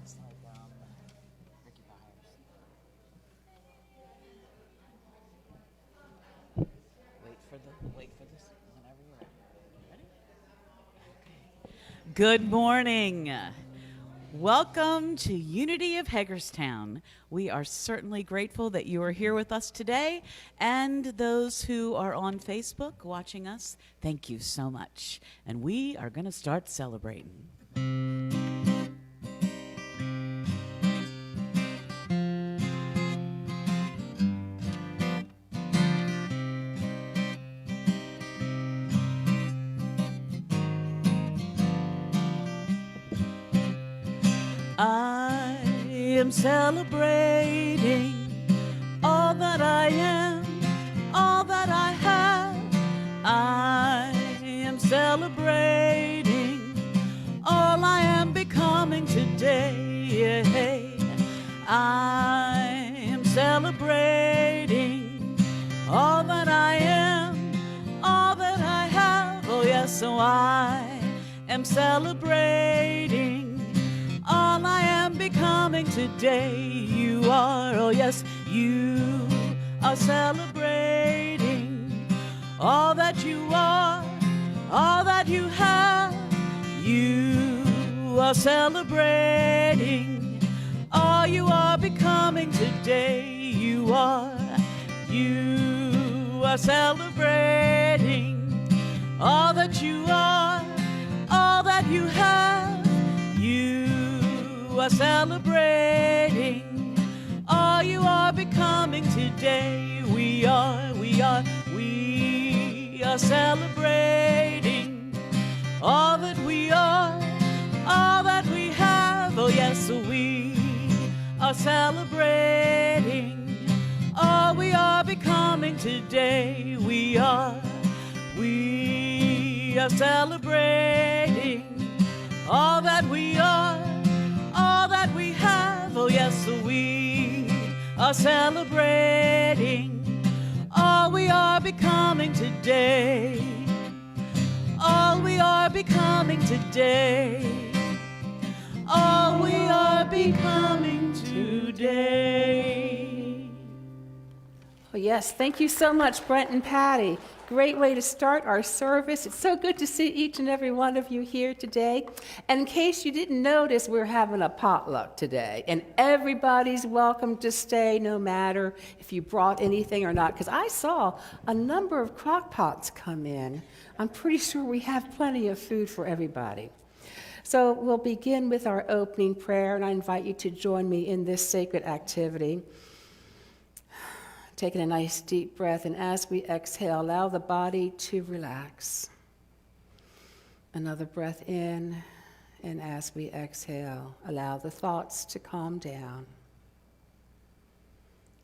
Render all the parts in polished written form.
It's like Ricky Byers. Wait for this whenever you're ready. Good morning. Welcome to Unity of Hagerstown. We are certainly grateful that you are here with us today, and those who are on Facebook watching us, thank you so much. And we are going to start celebrating. I am celebrating all that I am, all that I have. I am celebrating all I am becoming today. I am celebrating all that I am, all that I have. Oh yes, so I am celebrating all I am becoming today. You are, oh yes, you are celebrating all that you are, all that you have. You are celebrating all you are becoming today. You are celebrating all that you are, all that you have. You are celebrating all you are becoming today. We are celebrating all that we are, all that we have. Oh yes, we are celebrating all we are becoming today. We are celebrating all that we are, all that we have. Oh yes, we are celebrating all we are becoming today. All we are becoming today. All we are becoming today. Oh, yes, thank you so much, Brent and Patty. Great way to start our service. It's so good to see each and every one of you here today. And in case you didn't notice, we're having a potluck today. And everybody's welcome to stay, no matter if you brought anything or not. Because I saw a number of crock pots come in. I'm pretty sure we have plenty of food for everybody. So we'll begin with our opening prayer, and I invite you to join me in this sacred activity. Taking a nice deep breath, and as we exhale, allow the body to relax. Another breath in, and as we exhale, allow the thoughts to calm down.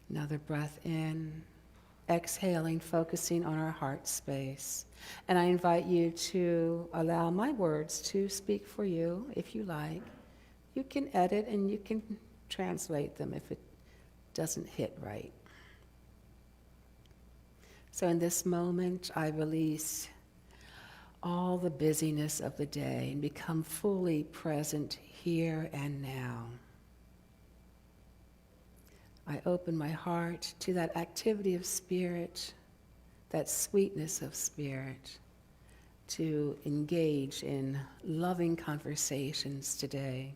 Another breath in, exhaling, focusing on our heart space. And I invite you to allow my words to speak for you if you like. You can edit and you can translate them if it doesn't hit right. So in this moment, I release all the busyness of the day and become fully present here and now. I open my heart to that activity of spirit, that sweetness of spirit, to engage in loving conversations today,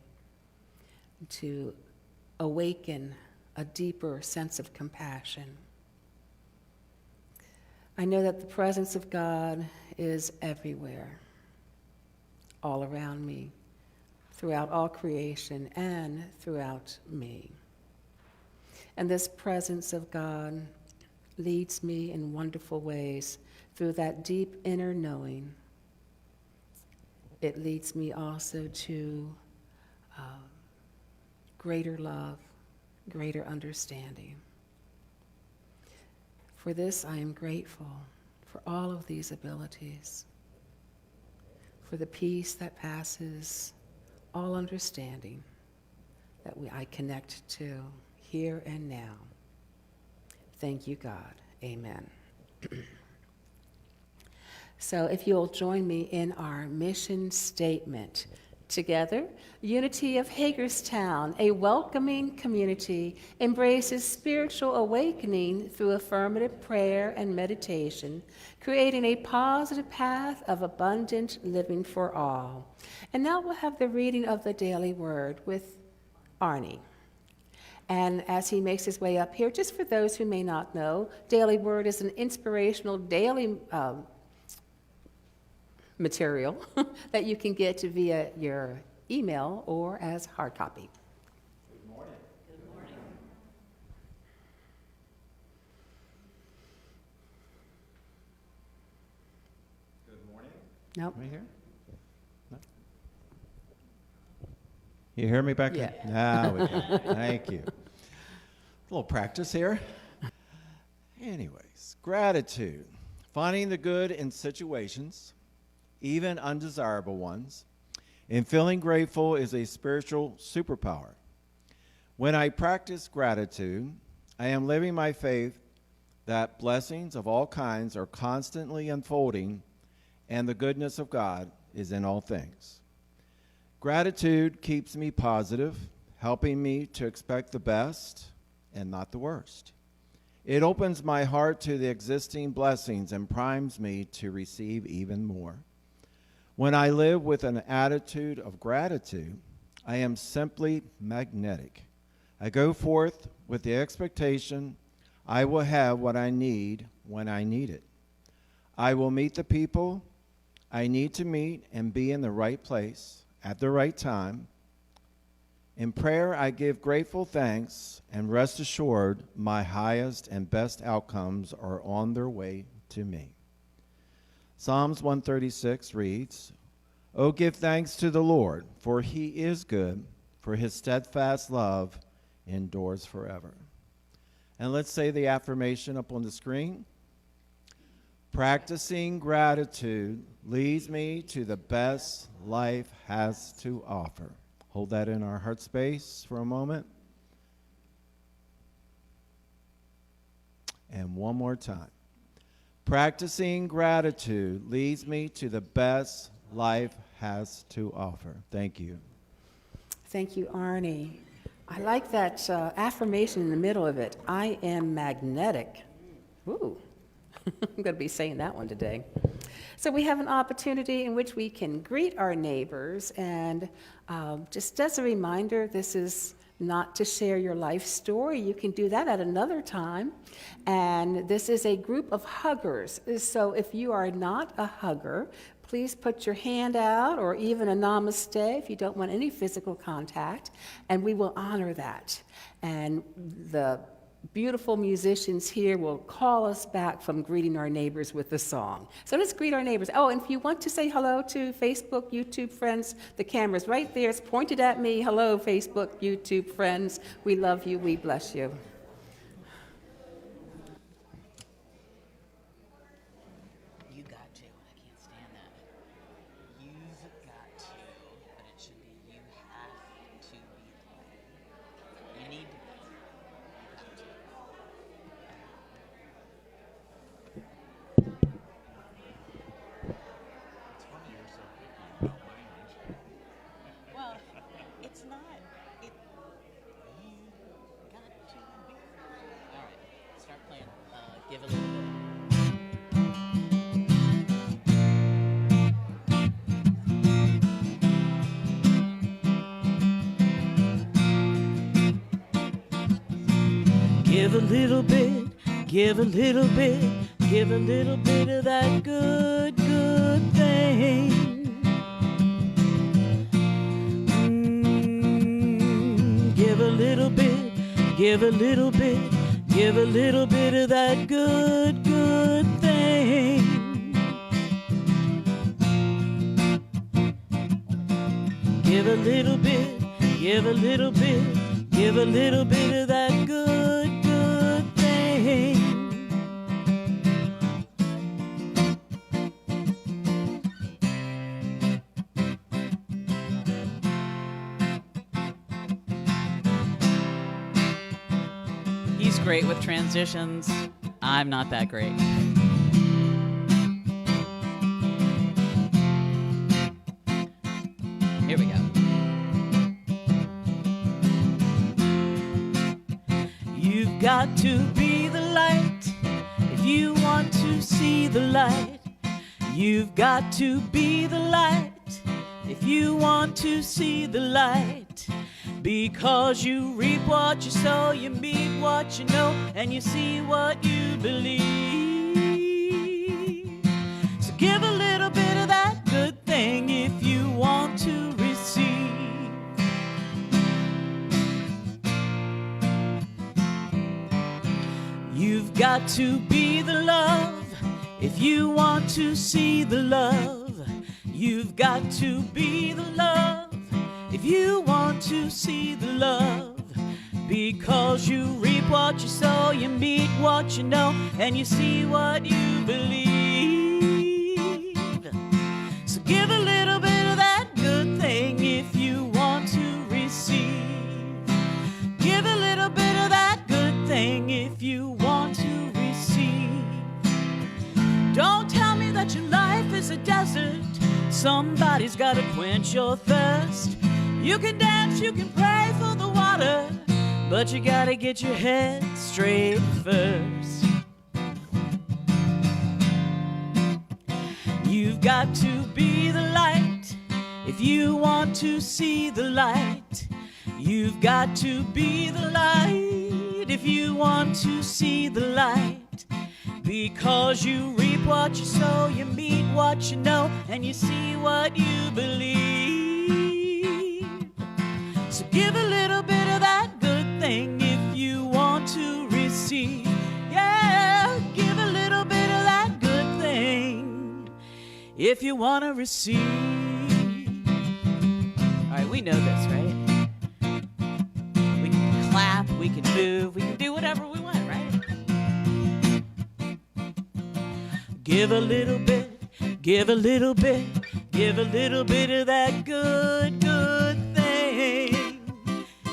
to awaken a deeper sense of compassion. I know that the presence of God is everywhere, all around me, throughout all creation, and throughout me. And this presence of God leads me in wonderful ways through that deep inner knowing. It leads me also to greater love, greater understanding. For this, I am grateful for all of these abilities, for the peace that passes all understanding that I connect to here and now. Thank you, God. Amen. So if you'll join me in our mission statement, Together, Unity of Hagerstown, a welcoming community, embraces spiritual awakening through affirmative prayer and meditation, creating a positive path of abundant living for all. And now we'll have the reading of the daily word with Arnie. And as he makes his way up here, just for those who may not know, Daily Word is an inspirational daily material that you can get via your email or as hard copy. Good morning. Good morning. Good morning. Nope. Am I here? No? You hear me back there? Now we go. Thank you. A little practice here. Anyways, gratitude. Finding the good in situations, even undesirable ones, and feeling grateful is a spiritual superpower. When I practice gratitude, I am living my faith that blessings of all kinds are constantly unfolding and the goodness of God is in all things. Gratitude keeps me positive, helping me to expect the best and not the worst. It opens my heart to the existing blessings and primes me to receive even more. When I live with an attitude of gratitude, I am simply magnetic. I go forth with the expectation I will have what I need when I need it. I will meet the people I need to meet and be in the right place at the right time. In prayer, I give grateful thanks and rest assured my highest and best outcomes are on their way to me. Psalms 136 reads, "Oh, give thanks to the Lord, for he is good, for his steadfast love endures forever." And let's say the affirmation up on the screen. Practicing gratitude leads me to the best life has to offer. Hold that in our heart space for a moment. And one more time. Practicing gratitude leads me to the best life has to offer. Thank you. Thank you, Arnie. I like that affirmation in the middle of it. I am magnetic. Ooh, I'm going to be saying that one today. So we have an opportunity in which we can greet our neighbors. And just as a reminder, this is not to share your life story. You can do that at another time. And this is a group of huggers. So if you are not a hugger, please put your hand out or even a namaste if you don't want any physical contact, and we will honor that. And the beautiful musicians here will call us back from greeting our neighbors with a song. So let's greet our neighbors. Oh, and if you want to say hello to Facebook, YouTube friends, the camera's right there. It's pointed at me. Hello, Facebook, YouTube friends. We love you. We bless you. You got to. I can't stand that. You've got to, but it should be you have to be. You need to be. Well, it's not. You got to be. All right, start playing. Give a little bit. Give a little bit, give a little bit, give a little bit of that good, good thing. Give a little bit, give a little bit, give a little bit of that good, good thing. Give a little bit, give a little bit, give a little bit of that good, good thing. He's great with transitions. I'm not that great. Here we go. You've got to be the light if you want to see the light. You've got to be the light if you want to see the light. Because you reap what you sow, you meet what you know, and you see what you believe. So give a little bit of that good thing if you want to receive. You've got to be the love if you want to see the love. You've got to be the love if you want to see the love. Because you reap what you sow, you meet what you know, and you see what you believe. So give a little bit of that good thing if you want to receive. Give a little bit of that good thing if you want to receive. Don't tell me that your life is a desert. Somebody's gotta quench your thirst. You can dance, you can pray for the water, but you gotta get your head straight first. You've got to be the light if you want to see the light. You've got to be the light if you want to see the light. Because you reap what you sow, you meet what you know, and you see what you believe. So give a little bit of that good thing if you want to receive. Yeah, give a little bit of that good thing if you want to receive. All right, we know this, right? We can clap, we can move, we can do whatever we want, right? Give a little bit, give a little bit, give a little bit of that good, good thing.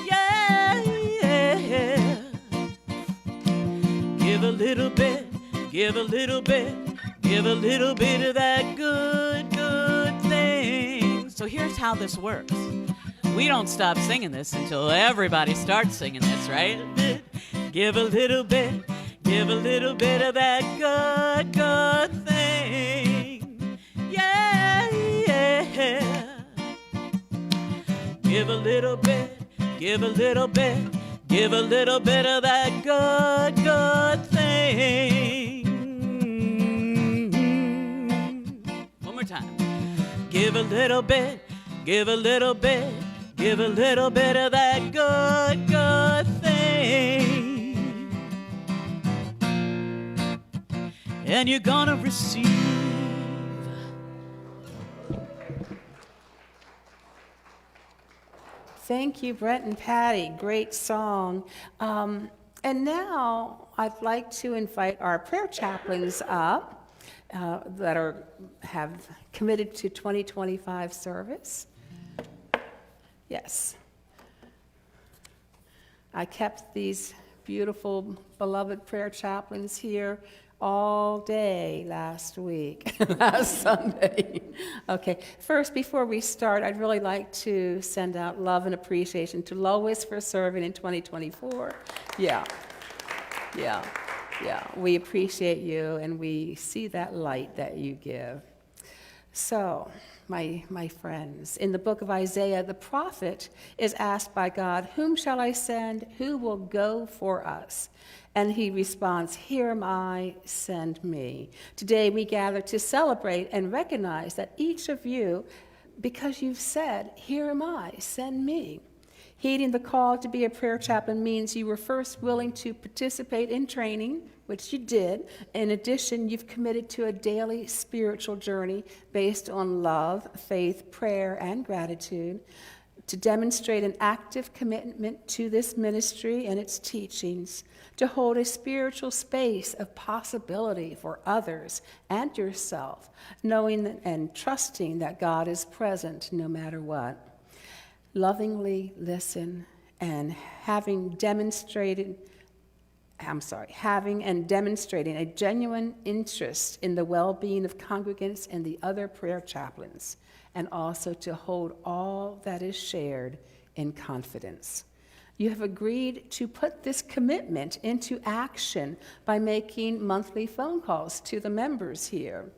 Yeah, yeah. Give a little bit, give a little bit, give a little bit of that good, good thing. So here's how this works. We don't stop singing this until everybody starts singing this, right? Give a little bit. Give a little bit of that good, good thing. Yeah, yeah. Give a little bit, give a little bit, give a little bit of that good, good thing. One more time. Give a little bit, give a little bit, give a little bit of that good, good thing. And you're gonna receive. Thank you, Brent and Patty. Great song. And now I'd like to invite our prayer chaplains up that have committed to 2025 service. Yes. I kept these beautiful, beloved prayer chaplains here all day last week, last Sunday. Okay, first, before we start, I'd really like to send out love and appreciation to Lois for serving in 2024. Yeah. We appreciate you, and we see that light that you give. So, my friends, in the book of Isaiah, the prophet is asked by God, "Whom shall I send? Who will go for us?" And he responds, "Here am I, send me." Today we gather to celebrate and recognize that each of you, because you've said, "Here am I, send me." Heeding the call to be a prayer chaplain means you were first willing to participate in training, which you did. In addition, you've committed to a daily spiritual journey based on love, faith, prayer, and gratitude, to demonstrate an active commitment to this ministry and its teachings, to hold a spiritual space of possibility for others and yourself, knowing and trusting that God is present no matter what. Lovingly listen and having and demonstrating a genuine interest in the well-being of congregants and the other prayer chaplains. and also to hold all that is shared in confidence. You have agreed to put this commitment into action by making monthly phone calls to the members here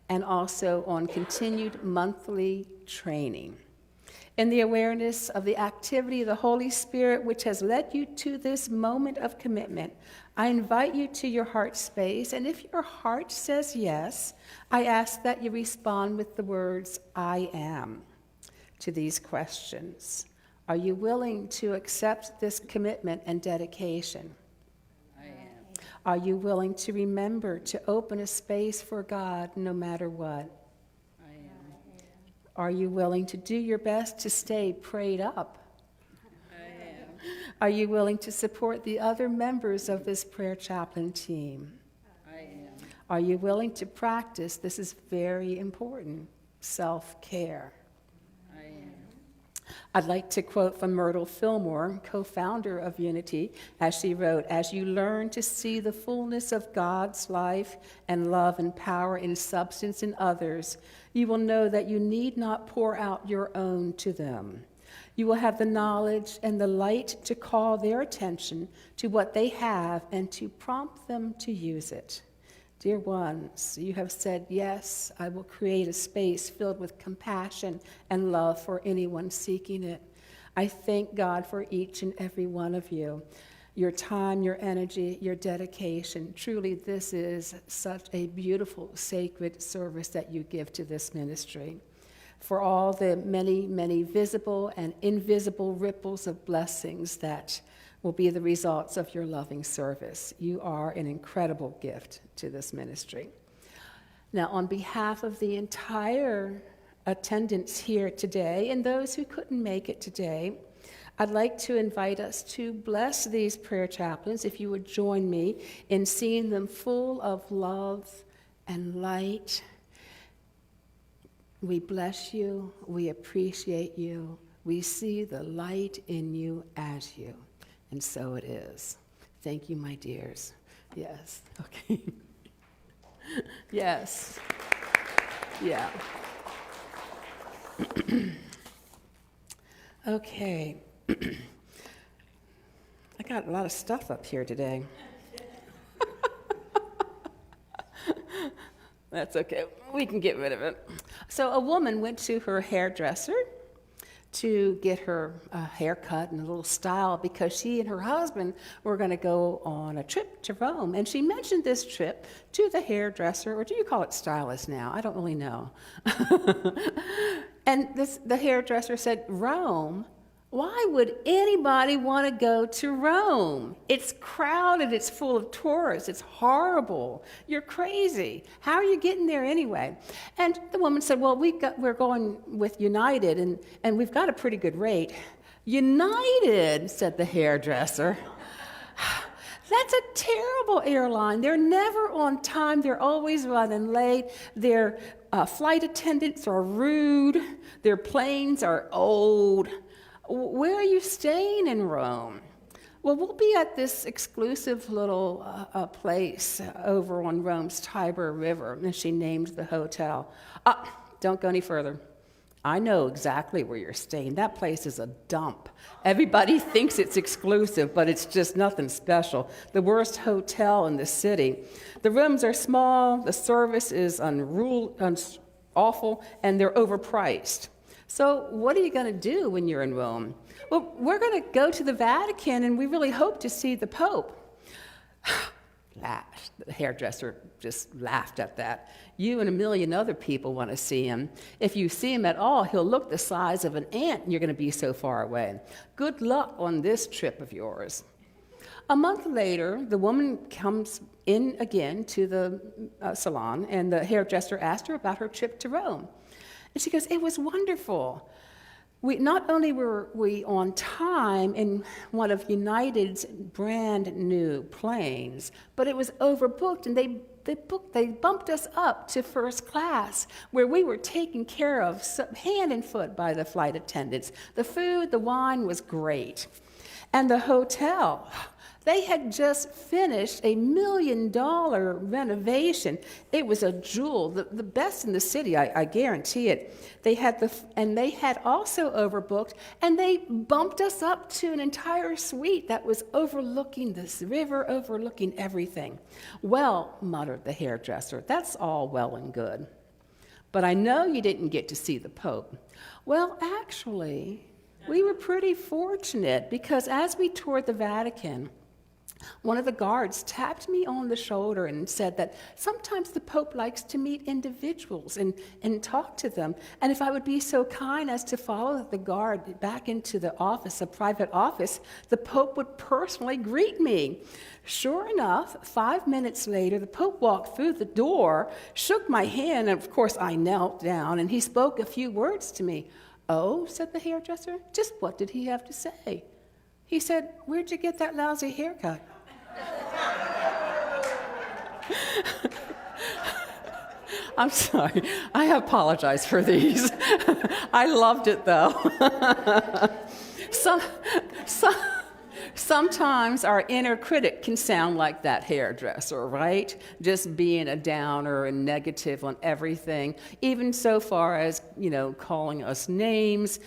and also on continued monthly training. In the awareness of the activity of the Holy Spirit which has led you to this moment of commitment, I invite you to your heart space, and if your heart says yes, I ask that you respond with the words, I am, to these questions. Are you willing to accept this commitment and dedication? I am. Are you willing to remember to open a space for God no matter what? I am. Are you willing to do your best to stay prayed up? I am. Are you willing to support the other members of this prayer chaplain team? I am. Are you willing to practice, this is very important, self-care? I am. I'd like to quote from Myrtle Fillmore, co-founder of Unity, as she wrote, "As you learn to see the fullness of God's life and love and power in substance in others, you will know that you need not pour out your own to them. You will have the knowledge and the light to call their attention to what they have and to prompt them to use it. Dear ones, you have said, yes, I will create a space filled with compassion and love for anyone seeking it. I thank God for each and every one of you, your time, your energy, your dedication. Truly, this is such a beautiful, sacred service that you give to this ministry. For all the many, many visible and invisible ripples of blessings that will be the results of your loving service. You are an incredible gift to this ministry. Now, on behalf of the entire attendance here today and those who couldn't make it today, I'd like to invite us to bless these prayer chaplains, if you would join me in seeing them full of love and light. We bless you, we appreciate you, we see the light in you as you. And so it is. Thank you, my dears. Yes, okay. Yes. Yeah. Okay. I got a lot of stuff up here today. That's okay. We can get rid of it. So a woman went to her hairdresser to get her haircut in a little style because she and her husband were going to go on a trip to Rome. And she mentioned this trip to the hairdresser, or do you call it stylist now? I don't really know. And the hairdresser said, Rome? Why would anybody want to go to Rome? It's crowded, it's full of tourists, it's horrible. You're crazy. How are you getting there anyway? And the woman said, well, we're going with United, and we've got a pretty good rate. United, said the hairdresser. That's a terrible airline. They're never on time. They're always running late. Their flight attendants are rude. Their planes are old. Where are you staying in Rome? Well, we'll be at this exclusive little place over on Rome's Tiber River, and she named the hotel. Don't go any further. I know exactly where you're staying. That place is a dump. Everybody thinks it's exclusive, but it's just nothing special. The worst hotel in the city. The rooms are small, the service is awful, and they're overpriced. So what are you going to do when you're in Rome? Well, we're going to go to the Vatican, and we really hope to see the Pope. The hairdresser just laughed at that. You and a million other people want to see him. If you see him at all, he'll look the size of an ant, and you're going to be so far away. Good luck on this trip of yours. A month later, the woman comes in again to the salon, and the hairdresser asked her about her trip to Rome. And she goes, it was wonderful. Not only were we on time in one of United's brand new planes, but it was overbooked, and they bumped us up to first class, where we were taken care of hand and foot by the flight attendants. The food, the wine was great. And the hotel, They had just finished $1 million renovation. It was a jewel, the best in the city, I guarantee it. They had also overbooked, and they bumped us up to an entire suite that was overlooking this river, overlooking everything. Well, muttered the hairdresser, that's all well and good. But I know you didn't get to see the Pope. Well, actually, we were pretty fortunate because as we toured the Vatican, one of the guards tapped me on the shoulder and said that sometimes the Pope likes to meet individuals and talk to them. And if I would be so kind as to follow the guard back into the office, a private office, the Pope would personally greet me. Sure enough, 5 minutes later, the Pope walked through the door, shook my hand, and of course I knelt down, and he spoke a few words to me. Oh, said the hairdresser, just what did he have to say? He said, where'd you get that lousy haircut? I'm sorry. I apologize for these. I loved it, though. Sometimes our inner critic can sound like that hairdresser, right? Just being a downer and negative on everything, even so far as, calling us names,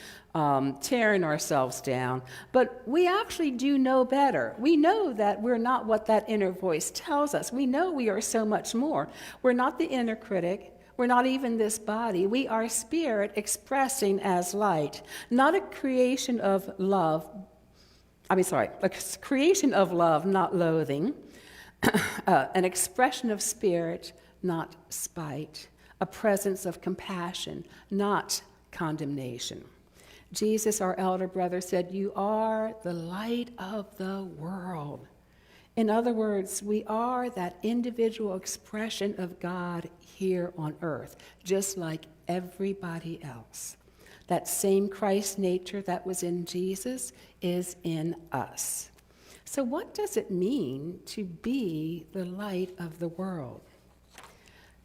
tearing ourselves down. But we actually do know better. We know that we're not what that inner voice tells us. We know we are so much more. We're not the inner critic. We're not even this body. We are spirit expressing as light, not a creation of love. A creation of love, not loathing. An expression of spirit, not spite. A presence of compassion, not condemnation. Jesus, our elder brother, said, "You are the light of the world." In other words, we are that individual expression of God here on earth, just like everybody else. That same Christ nature that was in Jesus is in us. So what does it mean to be the light of the world?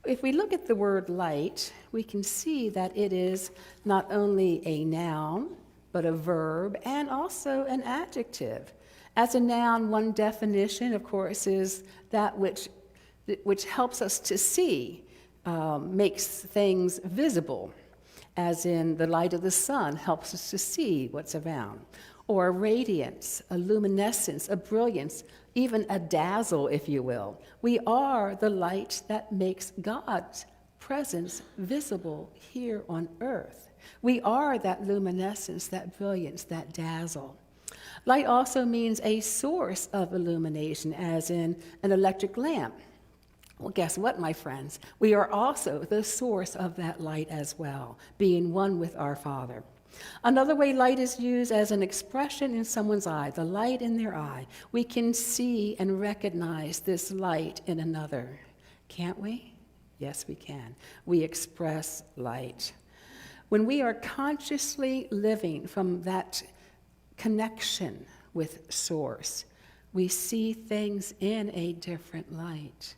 If we look at the word light, we can see that it is not only a noun, but a verb and also an adjective. As a noun, one definition, of course, is that which helps us to see, makes things visible, as in the light of the sun helps us to see what's around. Or a radiance, a luminescence, a brilliance, even a dazzle, if you will. We are the light that makes God's presence visible here on earth. We are that luminescence, that brilliance, that dazzle. Light also means a source of illumination, as in an electric lamp. Well, guess what, my friends? We are also the source of that light as well, being one with our Father. Another way light is used as an expression in someone's eye, the light in their eye. We can see and recognize this light in another, can't we? Yes, we can. We express light. When we are consciously living from that connection with Source, we see things in a different light,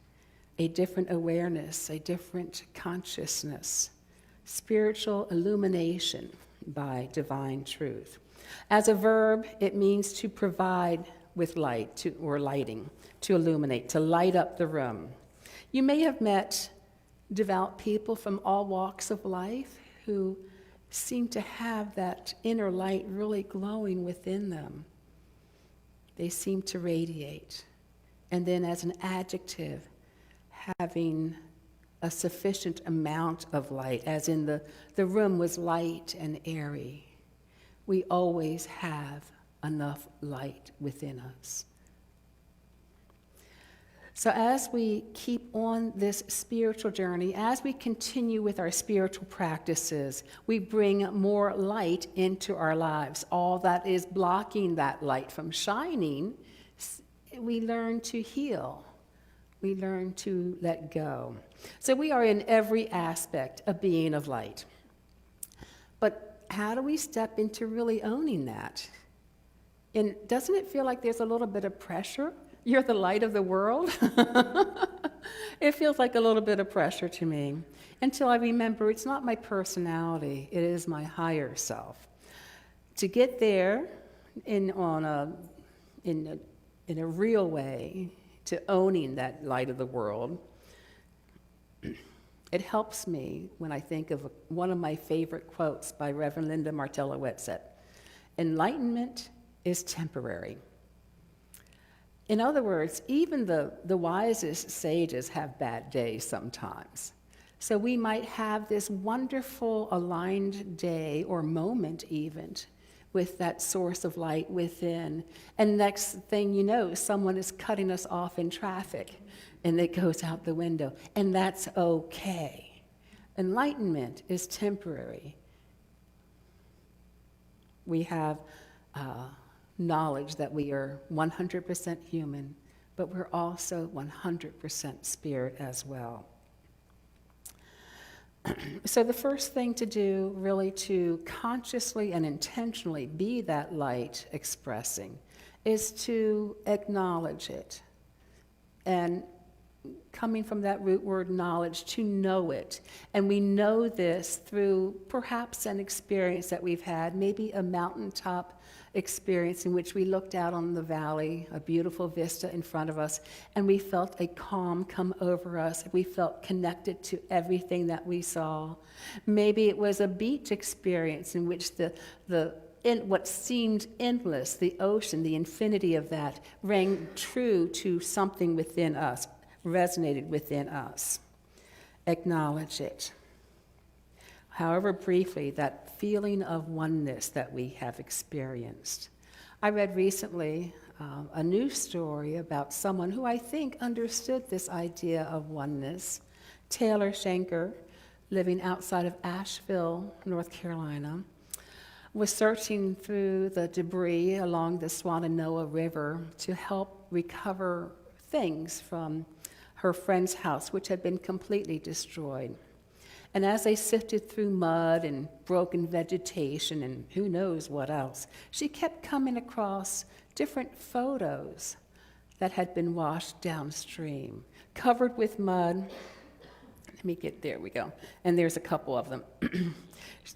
a different awareness, a different consciousness, spiritual illumination by divine truth. As a verb, it means to provide with light, or lighting, to illuminate, to light up the room. You may have met devout people from all walks of life who seem to have that inner light really glowing within them. They seem to radiate. And then as an adjective, having a sufficient amount of light, as in the room was light and airy. We always have enough light within us. So as we keep on this spiritual journey, as we continue with our spiritual practices, we bring more light into our lives. All that is blocking that light from shining, we learn to heal. We learn to let go. So we are in every aspect a being of light. But how do we step into really owning that? And doesn't it feel like there's a little bit of pressure? You're the light of the world? It feels like a little bit of pressure to me until I remember it's not my personality, it is my higher self. To get there in in a real way to owning that light of the world, it helps me when I think of one of my favorite quotes by Reverend Linda Martella Whitsett. Enlightenment is temporary. In other words, even the wisest sages have bad days sometimes. So we might have this wonderful aligned day or moment even with that source of light within. And next thing you know, someone is cutting us off in traffic and it goes out the window. And that's okay. Enlightenment is temporary. We have knowledge that we are 100% human, but we're also 100% spirit as well. So the first thing to do, really, to consciously and intentionally be that light expressing, is to acknowledge it. And coming from that root word knowledge, to know it. And we know this through perhaps an experience that we've had, maybe a mountaintop experience in which we looked out on the valley, a beautiful vista in front of us, and we felt a calm come over us. We felt connected to everything that we saw. Maybe it was a beach experience in which what seemed endless, the ocean, the infinity of that, rang true to something within us, resonated within us. Acknowledge it. However briefly, that feeling of oneness that we have experienced. I read recently a news story about someone who I think understood this idea of oneness. Taylor Schenker, living outside of Asheville, North Carolina, was searching through the debris along the Shenandoah River to help recover things from her friend's house, which had been completely destroyed. And as they sifted through mud and broken vegetation and who knows what else, she kept coming across different photos that had been washed downstream, covered with mud. Let me get, there we go. And there's a couple of them.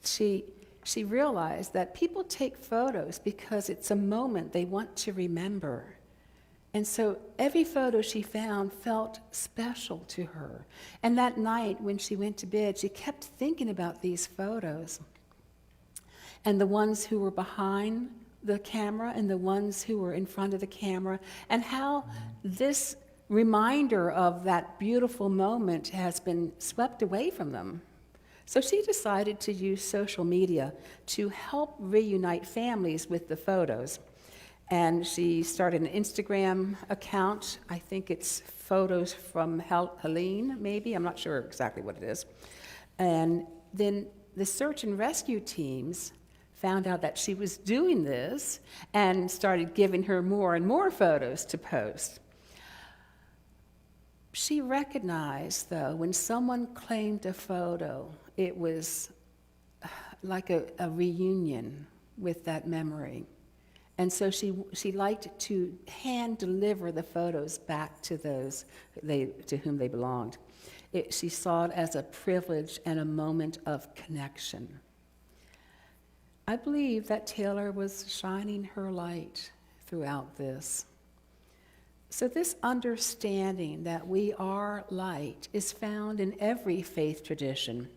She realized that people take photos because it's a moment they want to remember. And so every photo she found felt special to her. And that night when she went to bed, she kept thinking about these photos and the ones who were behind the camera and the ones who were in front of the camera, and how this reminder of that beautiful moment has been swept away from them. So she decided to use social media to help reunite families with the photos. And she started an Instagram account. I think it's Photos from Helene, maybe. I'm not sure exactly what it is. And then the search and rescue teams found out that she was doing this and started giving her more and more photos to post. She recognized, though, when someone claimed a photo, it was like a reunion with that memory. And so she liked to hand deliver the photos back to those to whom they belonged. She saw it as a privilege and a moment of connection. I believe that Taylor was shining her light throughout this. So this understanding that we are light is found in every faith tradition.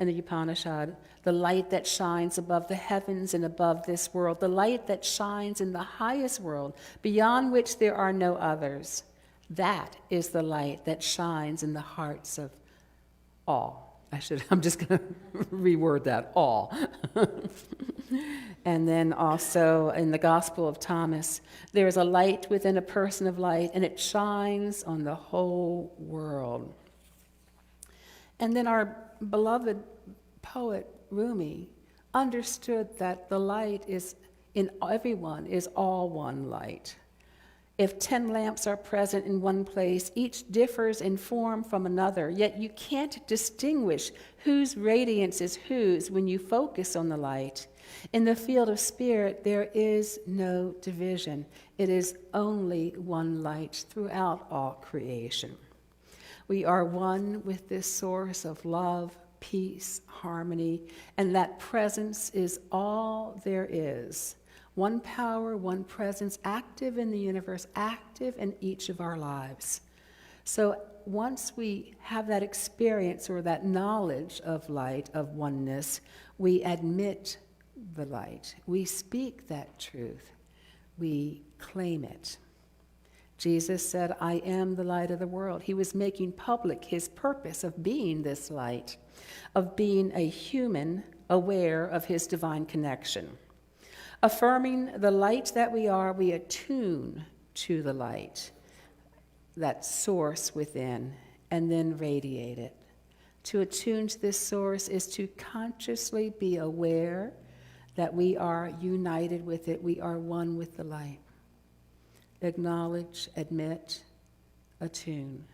In the Upanishad, the light that shines above the heavens and above this world, the light that shines in the highest world, beyond which there are no others, that is the light that shines in the hearts of all. I'm just going to reword that, all. And then also in the Gospel of Thomas, there is a light within a person of light, and it shines on the whole world. And then our beloved poet Rumi understood that the light is in everyone, is all one light. If 10 lamps are present in one place, each differs in form from another, yet you can't distinguish whose radiance is whose when you focus on the light. In the field of spirit, there is no division. It is only one light throughout all creation. We are one with this source of love, peace, harmony, and that presence is all there is. One power, one presence, active in the universe, active in each of our lives. So once we have that experience or that knowledge of light, of oneness, we admit the light. We speak that truth. We claim it. Jesus said, I am the light of the world. He was making public his purpose of being this light, of being a human aware of his divine connection. Affirming the light that we are, we attune to the light, that source within, and then radiate it. To attune to this source is to consciously be aware that we are united with it. We are one with the light. Acknowledge, admit, attune.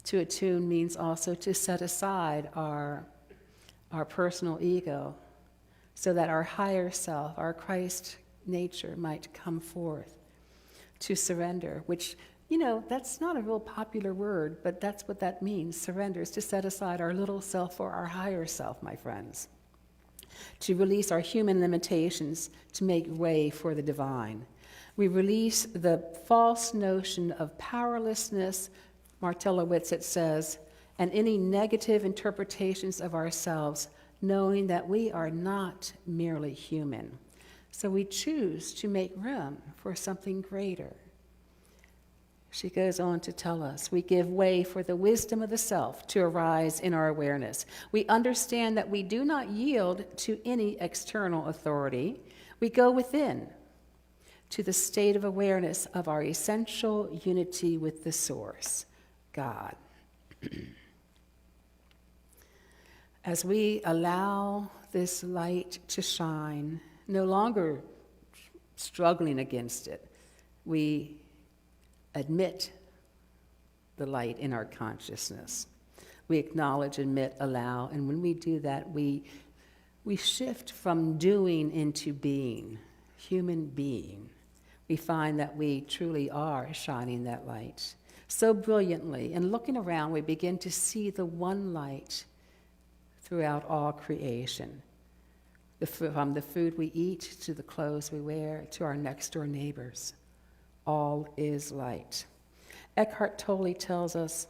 To attune means also to set aside our personal ego so that our higher self, our Christ nature, might come forth. To surrender, which, that's not a real popular word, but that's what that means. Surrender is to set aside our little self for our higher self, my friends. To release our human limitations to make way for the divine. We release the false notion of powerlessness, Martella Whitsett says, and any negative interpretations of ourselves, knowing that we are not merely human. So we choose to make room for something greater. She goes on to tell us, we give way for the wisdom of the self to arise in our awareness. We understand that we do not yield to any external authority. We go within to the state of awareness of our essential unity with the source, God. As we allow this light to shine, no longer struggling against it, we admit the light in our consciousness. We acknowledge, admit, allow, and when we do that, we shift from doing into being, human being. We find that we truly are shining that light so brilliantly, and looking around, we begin to see the one light throughout all creation. From the food we eat, to the clothes we wear, to our next door neighbors. All is light. Eckhart Tolle tells us,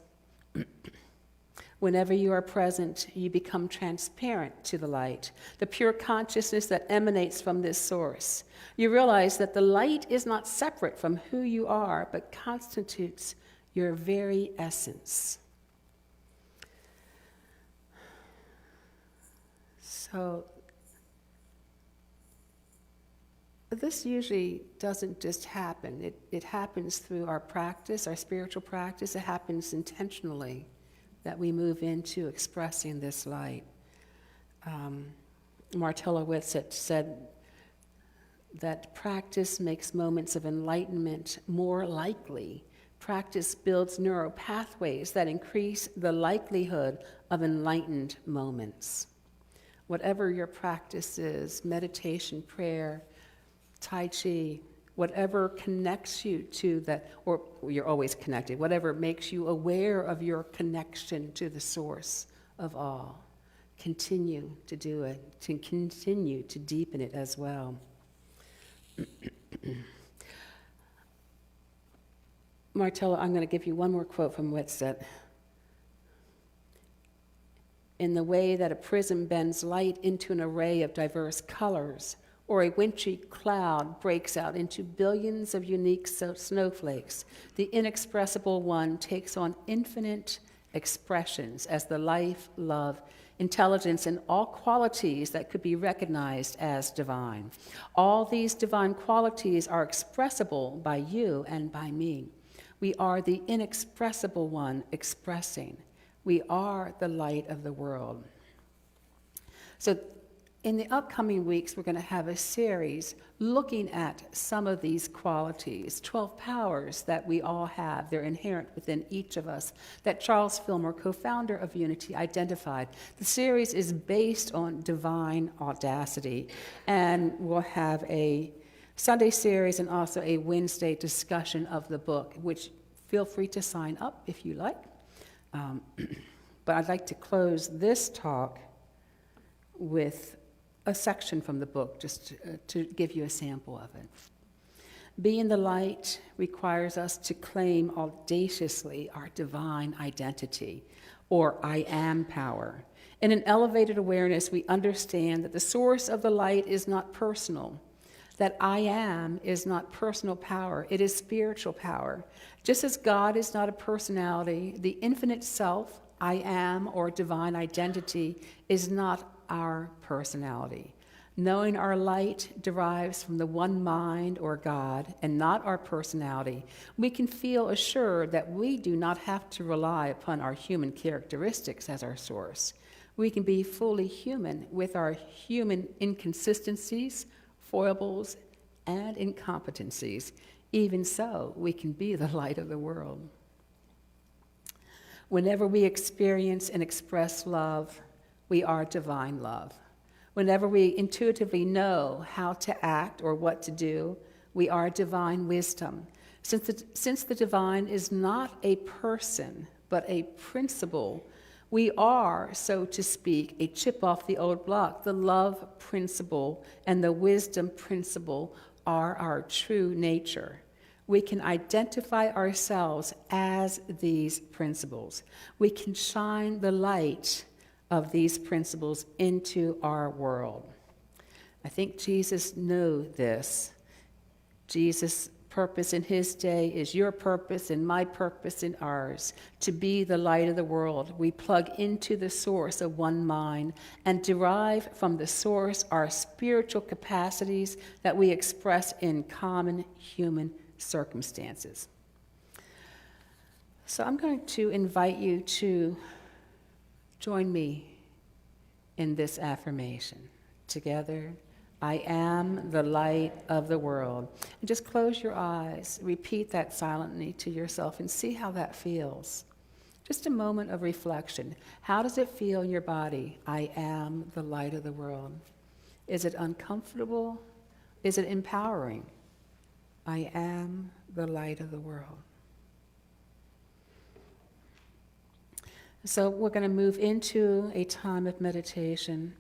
whenever you are present, you become transparent to the light, the pure consciousness that emanates from this source. You realize that the light is not separate from who you are, but constitutes your very essence. So, this usually doesn't just happen. It happens through our practice, our spiritual practice. It happens intentionally that we move into expressing this light. Martella Whitsett said that practice makes moments of enlightenment more likely. Practice builds neural pathways that increase the likelihood of enlightened moments. Whatever your practice is, meditation, prayer, Tai Chi, whatever connects you to that, or you're always connected, whatever makes you aware of your connection to the source of all, continue to do it, to continue to deepen it as well. Martella, I'm going to give you one more quote from Whitsett. In the way that a prism bends light into an array of diverse colors, or a wintry cloud breaks out into billions of unique snowflakes, the inexpressible one takes on infinite expressions as the life, love, intelligence, and all qualities that could be recognized as divine. All these divine qualities are expressible by you and by me. We are the inexpressible one expressing. We are the light of the world. So in the upcoming weeks, we're going to have a series looking at some of these qualities, 12 powers that we all have. They're inherent within each of us, that Charles Fillmore, co-founder of Unity, identified. The series is based on divine audacity, and we'll have a Sunday series and also a Wednesday discussion of the book, which feel free to sign up if you like. But I'd like to close this talk with a section from the book just to give you a sample of it. Being the light requires us to claim audaciously our divine identity, or I am power. In an elevated awareness, we understand that the source of the light is not personal, that I am is not personal power, it is spiritual power. Just as God is not a personality, the infinite self, I am, or divine identity, is not our personality. Knowing our light derives from the one mind, or God, and not our personality, we can feel assured that we do not have to rely upon our human characteristics as our source. We can be fully human with our human inconsistencies, foibles, and incompetencies. Even so, we can be the light of the world. Whenever we experience and express love, we are divine love. Whenever we intuitively know how to act or what to do, we are divine wisdom. Since the divine is not a person, but a principle, we are, so to speak, a chip off the old block. The love principle and the wisdom principle are our true nature. We can identify ourselves as these principles. We can shine the light of these principles into our world. I think Jesus knew this. Jesus' purpose in his day is your purpose and my purpose and ours, to be the light of the world. We plug into the source of one mind and derive from the source our spiritual capacities that we express in common human circumstances. So I'm going to invite you to join me in this affirmation. Together, I am the light of the world. And just close your eyes, repeat that silently to yourself and see how that feels. Just a moment of reflection. How does it feel in your body? I am the light of the world. Is it uncomfortable? Is it empowering? I am the light of the world. So we're going to move into a time of meditation.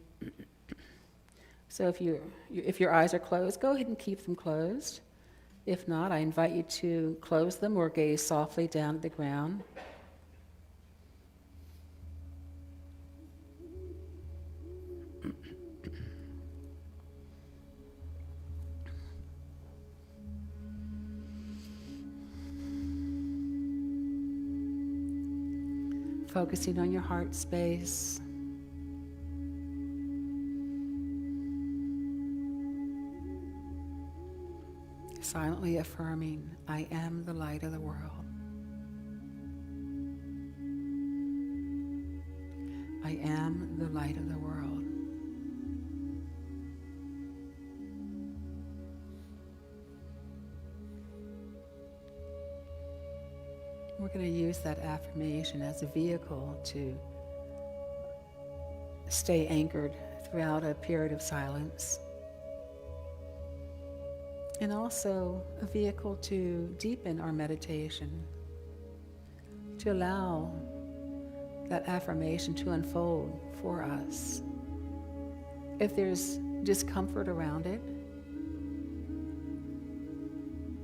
So if your eyes are closed, go ahead and keep them closed. If not, I invite you to close them or gaze softly down at the ground. Focusing on your heart space. Silently affirming, I am the light of the world. I am the light of the world. We're going to use that affirmation as a vehicle to stay anchored throughout a period of silence. And also a vehicle to deepen our meditation, to allow that affirmation to unfold for us. If there's discomfort around it,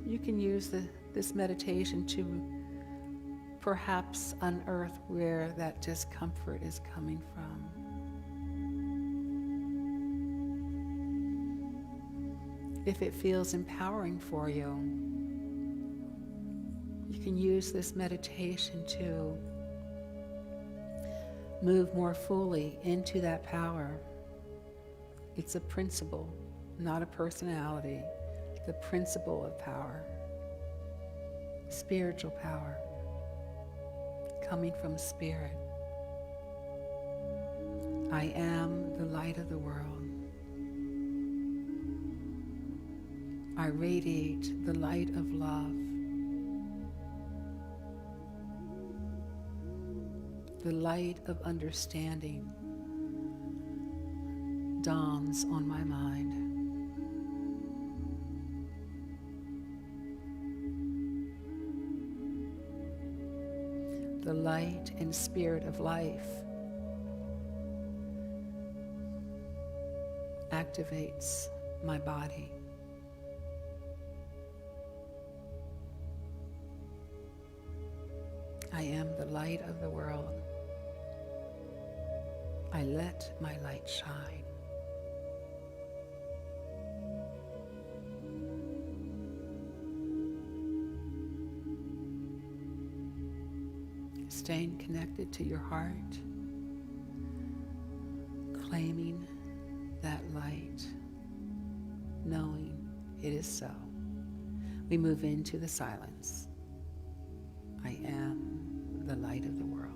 you can use this meditation to perhaps unearth where that discomfort is coming from. If it feels empowering for you, you can use this meditation to move more fully into that power. It's a principle, not a personality. The principle of power, spiritual power, coming from spirit. I am the light of the world. I radiate the light of love. The light of understanding dawns on my mind. The light and spirit of life activates my body. I am the light of the world. I let my light shine. Staying connected to your heart, claiming that light, knowing it is so. We move into the silence. I am the light of the world.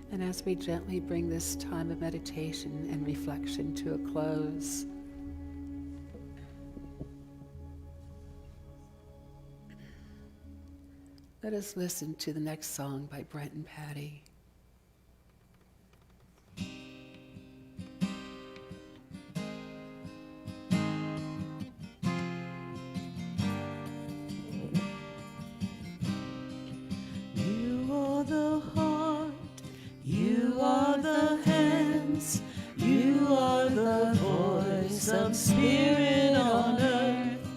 And as we gently bring this time of meditation and reflection to a close, let us listen to the next song by Brent and Patty. You are the heart, you are the hands, you are the voice of spirit on earth,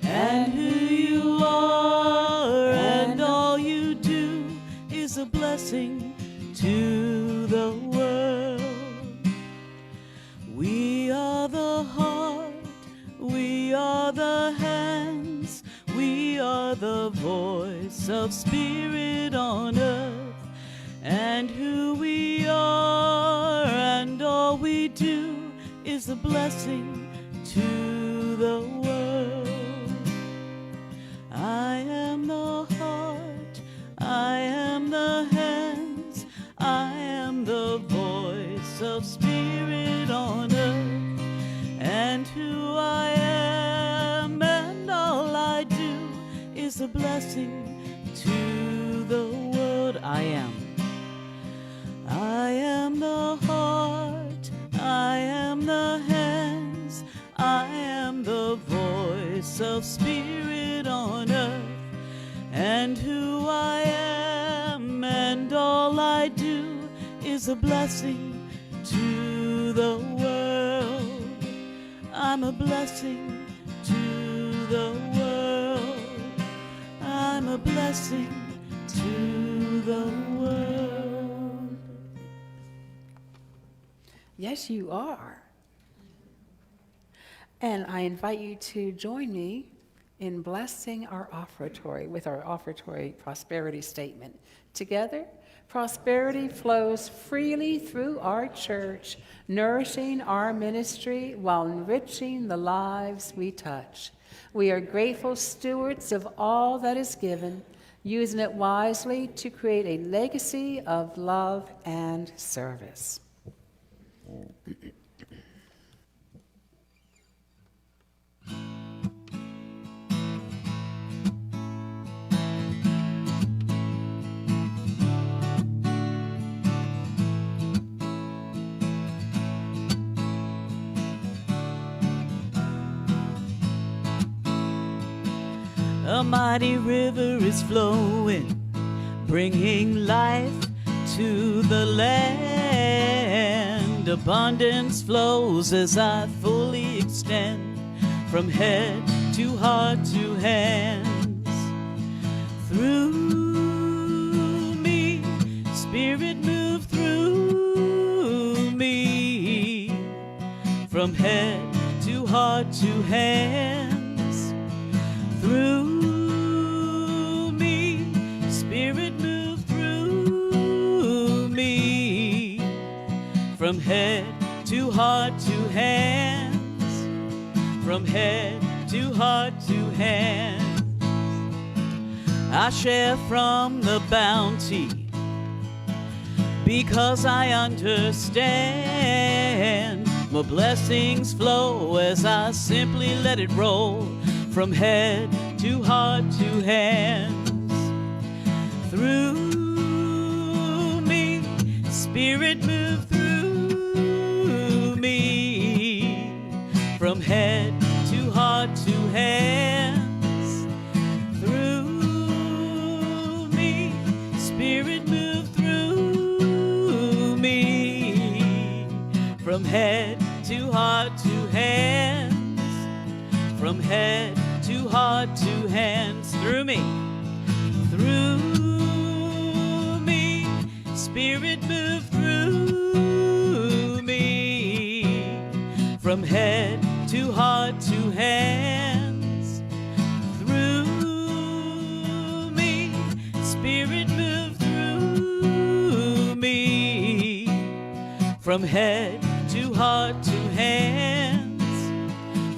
and who you are and all you do is a blessing to the world. We are the heart, we are the hands, we are the voice of spirit on earth, and who we are and all we do is a blessing to the world. I am the heart, I am the hands, I am the voice of spirit on earth, and who I am and all I do is a blessing to the world. I am the heart, I am the hands, I am the voice of spirit on earth, and who I am and all I do is a blessing to the world. I'm a blessing to the world. I'm a blessing to the world. Yes, you are. And I invite you to join me in blessing our offertory with our offertory prosperity statement. Together, prosperity flows freely through our church, nourishing our ministry while enriching the lives we touch. We are grateful stewards of all that is given, using it wisely to create a legacy of love and service. A mighty river is flowing, bringing life to the land. Abundance flows as I fully extend from head to heart to hands. Through me, Spirit move through me, from head to heart to hands. Through me, Spirit move through me, from head to heart to hands, from head to heart to hands. I share from the bounty because I understand. My blessings flow as I simply let it roll from head to heart to hands. Through me, Spirit move through me, from head to heart to hands. Through me, Spirit move through me, from head to heart to hands, from head to heart to hands. Through me, Spirit move through me, from head to heart to hands. Through me, Spirit move through me, from head to heart to hands,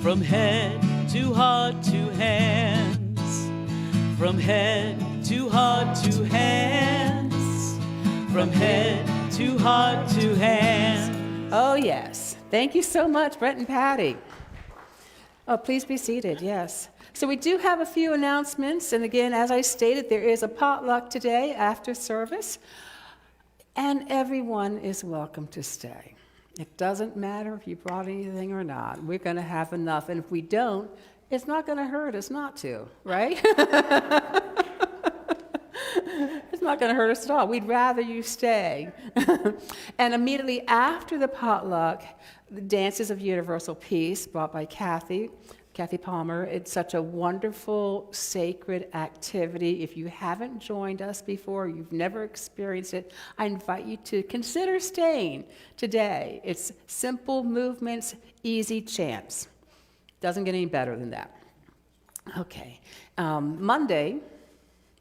from head to heart to hands, from head to heart to hands, from head to heart to hands. Oh, yes. Thank you so much, Brent and Patty. Oh, please be seated, yes. So we do have a few announcements, and again, as I stated, there is a potluck today after service, and everyone is welcome to stay. It doesn't matter if you brought anything or not. We're going to have enough, and if we don't, it's not going to hurt us not to, right? It's not going to hurt us at all. We'd rather you stay. And immediately after the potluck, the Dances of Universal Peace, brought by Kathy Palmer. It's such a wonderful, sacred activity. If you haven't joined us before, you've never experienced it, I invite you to consider staying today. It's simple movements, easy chants. Doesn't get any better than that. Okay. Monday,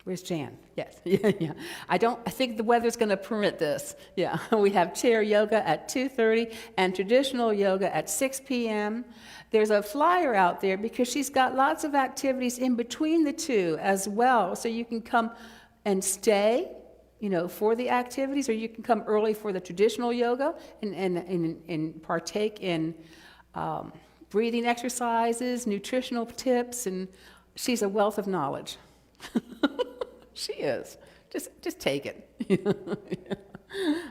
where's Jan? Yes. Yeah. I think the weather's going to permit this. Yeah. We have chair yoga at 2:30 and traditional yoga at 6 p.m. There's a flyer out there because she's got lots of activities in between the two as well. So you can come and stay, for the activities, or you can come early for the traditional yoga and partake in breathing exercises, nutritional tips, and she's a wealth of knowledge. She is. Just take it.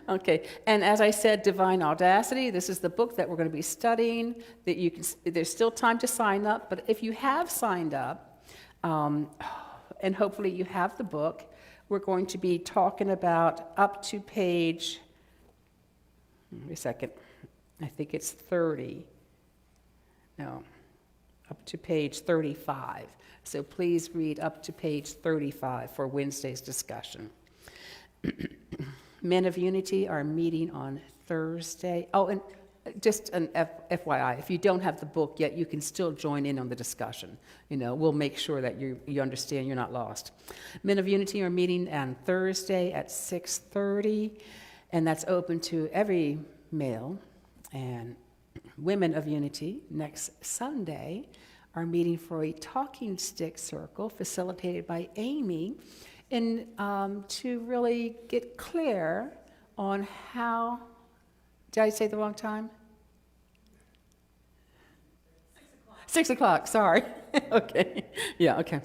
Okay. And as I said, Divine Audacity. This is the book that we're going to be studying. That you can. There's still time to sign up, but if you have signed up, and hopefully you have the book, we're going to be talking about up to page. Wait a second. I think it's 30. No, up to page 35. So please read up to page 35 for Wednesday's discussion. Men of Unity are meeting on Thursday. Oh, and just an FYI, if you don't have the book yet, you can still join in on the discussion. We'll make sure that you understand you're not lost. Men of Unity are meeting on Thursday at 6:30, and that's open to every male. And Women of Unity next Sunday are meeting for a talking stick circle facilitated by Amy, and to really get clear on how. Did I say the wrong time? 6 o'clock, sorry. Okay. Yeah, okay.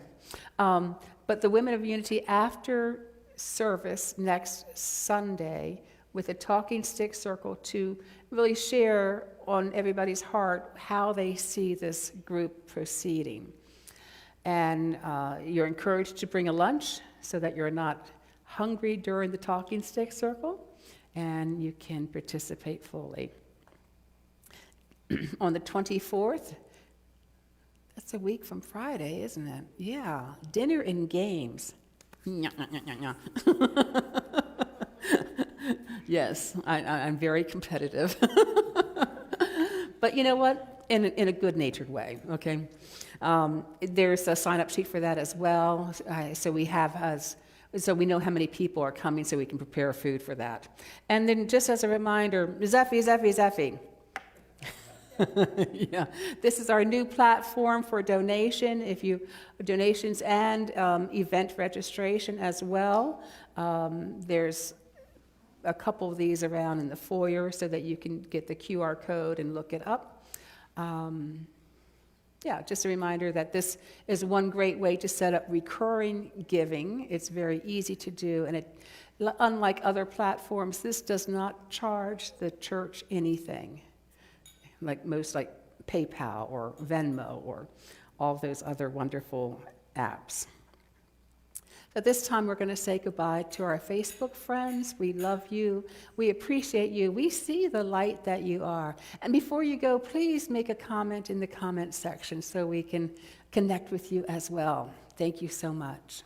But the Women of Unity after service next Sunday with a talking stick circle to really share on everybody's heart how they see this group proceeding. And you're encouraged to bring a lunch so that you're not hungry during the talking stick circle, and you can participate fully. On the 24th, that's a week from Friday, isn't it? Yeah, dinner and games. Yes, I'm very competitive. But you know what? In a good-natured way, okay? There's a sign-up sheet for that as well. So we know how many people are coming so we can prepare food for that. And then just as a reminder, Zeffie. Yeah, this is our new platform for donations and event registration as well. There's a couple of these around in the foyer so that you can get the QR code and look it up. Yeah, just a reminder that this is one great way to set up recurring giving. It's very easy to do, and unlike other platforms, this does not charge the church anything, like PayPal or Venmo or all those other wonderful apps. At this time, we're going to say goodbye to our Facebook friends. We love you. We appreciate you. We see the light that you are. And before you go, please make a comment in the comment section so we can connect with you as well. Thank you so much.